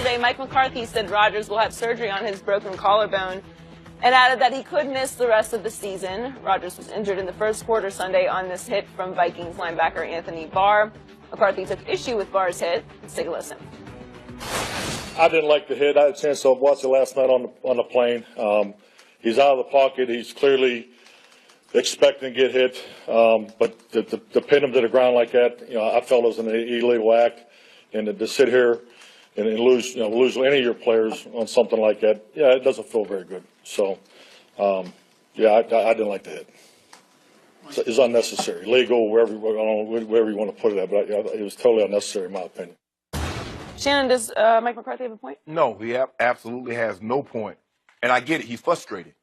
Sunday, Mike McCarthy said Rodgers will have surgery on his broken collarbone and added that he could miss the rest of the season. Rodgers was injured in the first quarter Sunday on this hit from Vikings linebacker Anthony Barr. McCarthy took issue with Barr's hit. Let's take a listen. I didn't like the hit. I had a chance to watch it last night on the plane. He's out of the pocket. He's clearly expecting to get hit, but to pin him to the ground like that, I felt it was an illegal act, and to sit here and lose any of your players on something like that, it doesn't feel very good. So, I didn't like the hit. It's unnecessary, legal, wherever you want to put it at, but it was totally unnecessary in my opinion. Shannon, does Mike McCarthy have a point? No, he absolutely has no point. And I get it. He's frustrated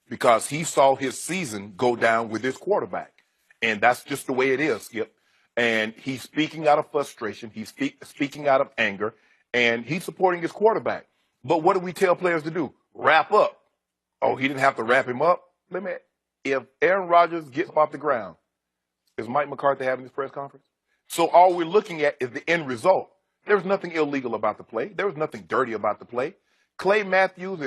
because he saw his season go down with his quarterback. And that's just the way it is, Skip. And he's speaking out of frustration. He's speaking out of anger. And he's supporting his quarterback. But what do we tell players to do? Wrap up. Oh, he didn't have to wrap him up? If Aaron Rodgers gets off the ground, is Mike McCarthy having his press conference? So all we're looking at is the end result. There's nothing illegal about the play. There was nothing dirty about the play. Clay Matthews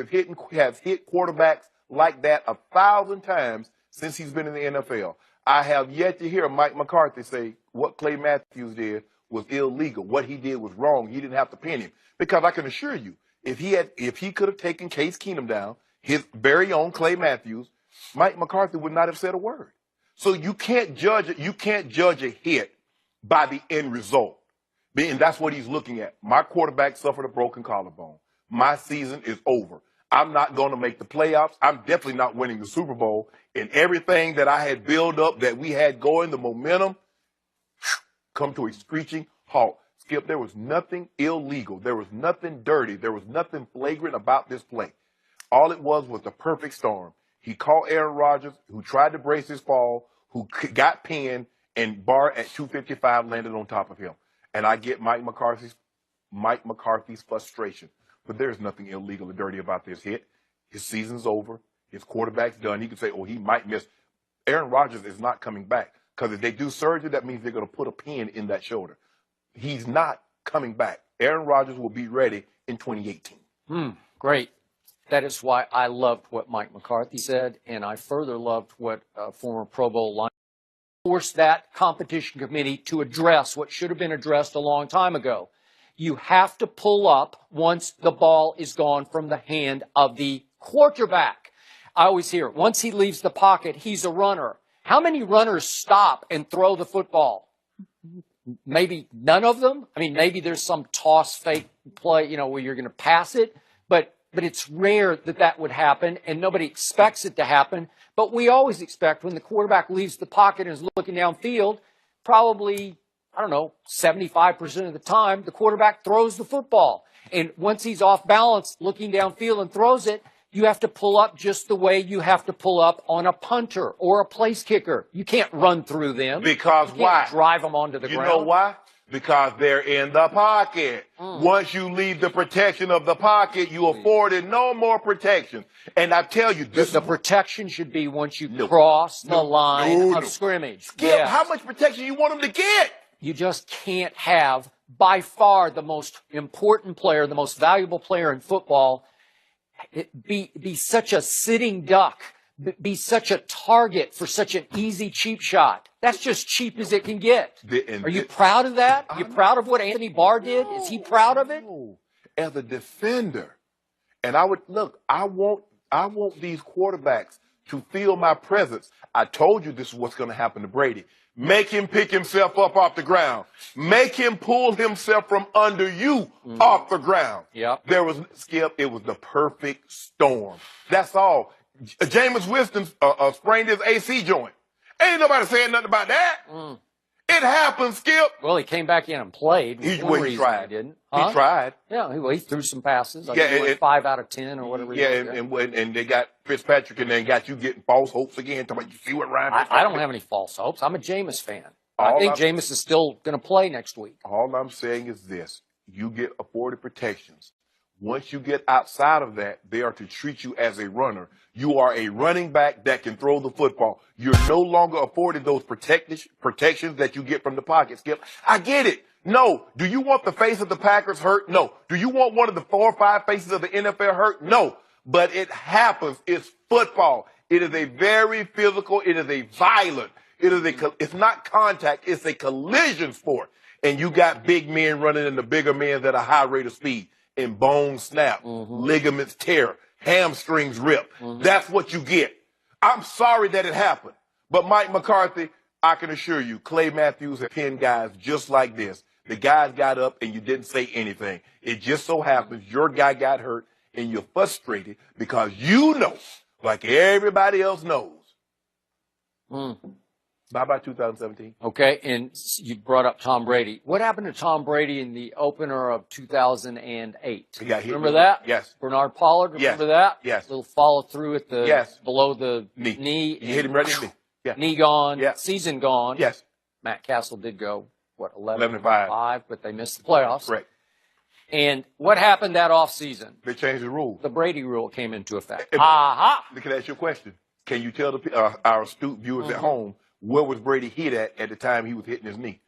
has hit quarterbacks like that 1,000 times since he's been in the NFL. I have yet to hear Mike McCarthy say what Clay Matthews did was illegal. What he did was wrong. He didn't have to pin him. Because I can assure you, if he could have taken Case Keenum down, his very own Clay Matthews, Mike McCarthy would not have said a word. So you can't judge it. You can't judge a hit by the end result. And that's what he's looking at. My quarterback suffered a broken collarbone. My season is over. I'm not going to make the playoffs. I'm definitely not winning the Super Bowl. And everything that I had built up, that we had going, the momentum, come to a screeching halt. Skip, there was nothing illegal. There was nothing dirty. There was nothing flagrant about this play. All it was the perfect storm. He caught Aaron Rodgers, who tried to brace his fall, who got pinned, and Barr at 255 landed on top of him. And I get Mike McCarthy's frustration. But there's nothing illegal or dirty about this hit. His season's over. His quarterback's done. He can say, he might miss. Aaron Rodgers is not coming back. Because if they do surgery, that means they're going to put a pin in that shoulder. He's not coming back. Aaron Rodgers will be ready in 2018. Great. That is why I loved what Mike McCarthy said, and I further loved what former Pro Bowl linebacker forced that competition committee to address what should have been addressed a long time ago. You have to pull up once the ball is gone from the hand of the quarterback. I always hear, once he leaves the pocket, he's a runner. How many runners stop and throw the football? Maybe none of them. I mean, maybe there's some toss fake play, where you're going to pass it, but it's rare that would happen, and nobody expects it to happen. But we always expect when the quarterback leaves the pocket and is looking downfield, probably, 75% of the time, the quarterback throws the football. And once he's off balance, looking downfield and throws it, you have to pull up just the way you have to pull up on a punter or a place kicker. You can't run through them. Because you why? Can't drive them onto the ground. You know why? Because they're in the pocket. Once you leave the protection of the pocket, you afforded no more protection. And I tell you, the protection should be once you cross the line of scrimmage. Skip, how much protection you want them to get? You just can't have, by far, the most important player, the most valuable player in football, be such a sitting duck, be such a target for such an easy, cheap shot. That's just cheap as it can get. Are you proud of that? Are you proud of what Anthony Barr did? Is he proud of it? As a defender, and I want these quarterbacks to feel my presence. I told you this is what's going to happen to Brady. Make him pick himself up off the ground. Make him pull himself from under you off the ground. Yep. It was the perfect storm. That's all. Jameis Winston sprained his AC joint. Ain't nobody saying nothing about that. It happened, Skip. Well, he came back in and played. He tried. He didn't. He tried. Yeah, he threw some passes. Like 5 out of 10 or whatever. And they got Fitzpatrick and then got you getting false hopes again. You see what Ryan? I don't have any false hopes. I'm a Jameis fan. I think Jameis is still going to play next week. All I'm saying is this. You get afforded protections. Once you get outside of that, they are to treat you as a runner. You are a running back that can throw the football. You're no longer afforded those protections that you get from the pocket, Skip. I get it. No. Do you want the face of the Packers hurt? No. Do you want one of the 4 or 5 faces of the NFL hurt? No. But it happens. It's football. It is a very physical. It is a violent. It's not contact. It's a collision sport. And you got big men running into bigger men at a high rate of speed. And bones snap, ligaments tear, hamstrings rip. That's what you get. I'm sorry that it happened. But Mike McCarthy, I can assure you, Clay Matthews had pinned guys just like this. The guys got up and you didn't say anything. It just so happens your guy got hurt and you're frustrated because you know, like everybody else knows. Bye-bye 2017. Okay, and you brought up Tom Brady. What happened to Tom Brady in the opener of 2008? He got hit. Remember that? Yes. Bernard Pollard, remember that? Yes. Little follow through at the below the knee. You hit him right in the knee. Yeah. Knee gone, Yeah. season gone. Yes. Matt Castle did go, 11-5, 11-5, but they missed the playoffs. Correct. And what happened that offseason? They changed the rule. The Brady rule came into effect. Aha! Look at your question. Can you tell our astute viewers at home, where was Brady hit at the time he was hitting his knee?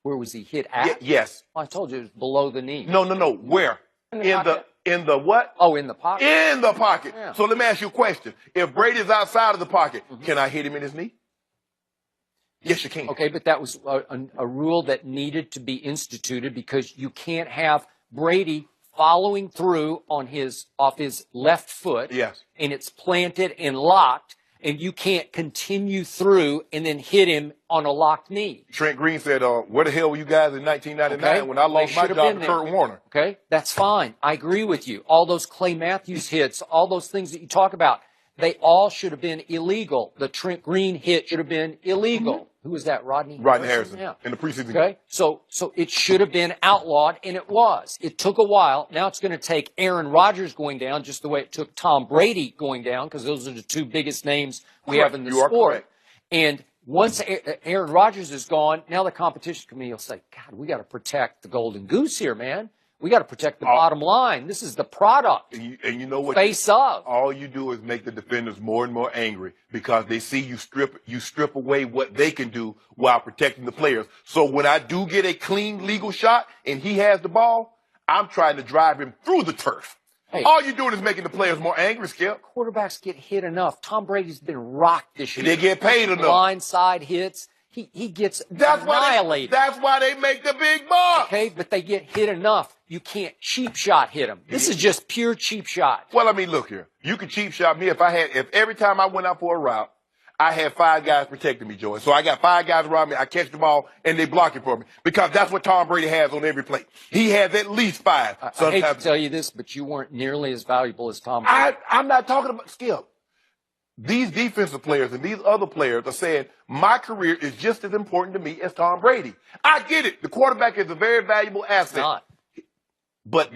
Where was he hit at? Yes. Well, I told you it was below the knee. No. Where? In the what? Oh, in the pocket. In the pocket. Yeah. So let me ask you a question. If Brady's outside of the pocket, can I hit him in his knee? Yes, you can. Okay, but that was a rule that needed to be instituted because you can't have Brady following through off his left foot. Yes. And it's planted and locked. And you can't continue through and then hit him on a locked knee. Trent Green said, where the hell were you guys in 1999 when I lost my job to Kurt Warner? Okay, that's fine. I agree with you. All those Clay Matthews hits, all those things that you talk about, they all should have been illegal. The Trent Green hit should have been illegal. Who was that, Rodney Harrison. Yeah. In the preseason. Okay, so it should have been outlawed, and it was. It took a while. Now it's going to take Aaron Rodgers going down just the way it took Tom Brady going down, because those are the two biggest names we have in the sport. And once Aaron Rodgers is gone, now the competition committee will say, God, we got to protect the golden goose here, man. We got to protect the bottom line. This is the product. And you know what? Face of. All you do is make the defenders more and more angry because they see you strip away what they can do while protecting the players. So when I do get a clean legal shot and he has the ball, I'm trying to drive him through the turf. Hey, all you're doing is making the players more angry, Skip. Quarterbacks get hit enough. Tom Brady's been rocked this year. They get paid enough. Blindside hits. He gets annihilated. That's why they make the big bucks. Okay, but they get hit enough. You can't cheap shot hit them. This is just pure cheap shot. Well, I mean, look here. You could cheap shot me if every time I went out for a route, I had 5 guys protecting me, Joey. So I got 5 guys around me. I catch the ball and they block it for me because that's what Tom Brady has on every play. He has at least 5. I hate to tell you this, but you weren't nearly as valuable as Tom Brady. I'm not talking about Skip. These defensive players and these other players are saying, my career is just as important to me as Tom Brady. I get it. The quarterback is a very valuable asset. It's not. But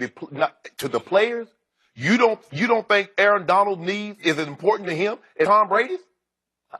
to the players, you don't think Aaron Donald's needs is as important to him as Tom Brady's?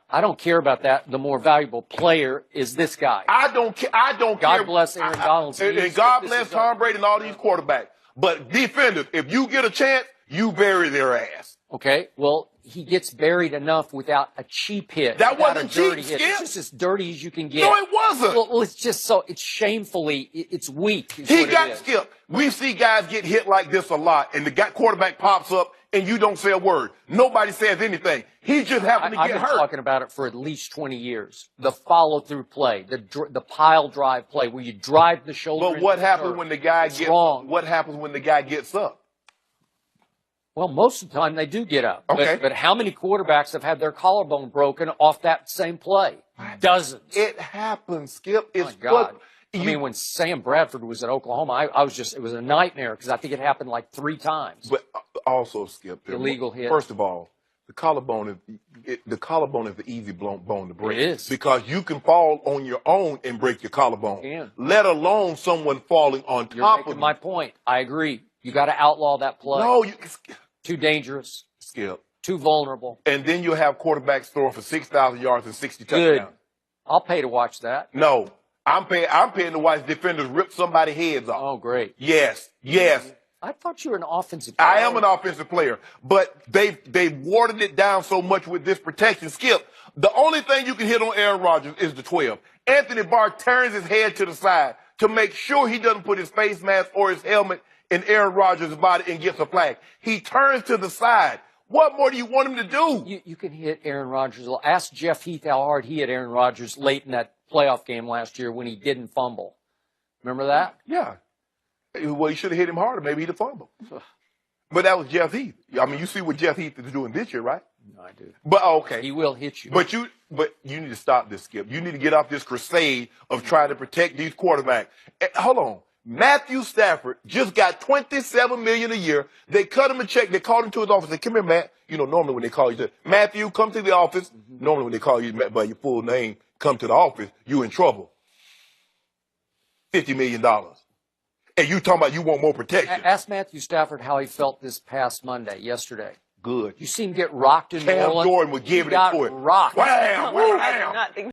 I don't care about that. The more valuable player is this guy. I don't care. God bless Aaron Donald's needs. And God bless Tom Brady and all these quarterbacks. But defenders, if you get a chance, you bury their ass. Okay, well, he gets buried enough without a cheap hit. That wasn't a dirty cheap, hit. Skip. It's just as dirty as you can get. No, it wasn't. Well, it's just it's shamefully, it's weak. He got Skip. We see guys get hit like this a lot, and the quarterback pops up, and you don't say a word. Nobody says anything. He just happened to get hurt. I've been talking about it for at least 20 years. The follow-through play, the pile drive play, where you drive the shoulder. But what happens when the guy gets wrong? What happens when the guy gets up? Well, most of the time they do get up. Okay. But how many quarterbacks have had their collarbone broken off that same play? Dozens. It happens, Skip. It's my God. I mean, when Sam Bradford was at Oklahoma, it was a nightmare because I think it happened like 3 times. But also, Skip, illegal hit. First of all, the collarbone is the easy bone to break. It is. Because you can fall on your own and break your collarbone. You can. Let alone someone falling on You're top making of you. my point. I agree. You got to outlaw that play. No, Too dangerous. Skip. Too vulnerable. And then you have quarterbacks throwing for 6,000 yards and 60 touchdowns. Good. I'll pay to watch that. No, I'm paying to watch defenders rip somebody's heads off. Oh, great. Yes. I thought you were an offensive player. I am an offensive player, but they've watered it down so much with this protection. Skip, the only thing you can hit on Aaron Rodgers is the 12. Anthony Barr turns his head to the side to make sure he doesn't put his face mask or his helmet in Aaron Rodgers' body and gets a flag. He turns to the side. What more do you want him to do? You can hit Aaron Rodgers. Ask Jeff Heath how hard he hit Aaron Rodgers late in that playoff game last year when he didn't fumble. Remember that? Yeah. Well, he should have hit him harder. Maybe he'd have fumbled. But that was Jeff Heath. I mean, you see what Jeff Heath is doing this year, right? No, I do. But okay. He will hit you. But you need to stop this, Skip. You need to get off this crusade of trying to protect these quarterbacks. Hold on. Matthew Stafford just got $27 million a year. They cut him a check. They called him to his office. They said, "Come here, Matt." You know, normally when they call you, Matthew, come to the office. Normally when they call you by your full name, come to the office, you in trouble. $50 million. And you talking about you want more protection. Ask Matthew Stafford how he felt this past yesterday. Good. You see him get rocked in New Cam Orleans. Jordan would give it got for it. rocked. Wham, I wham. did not think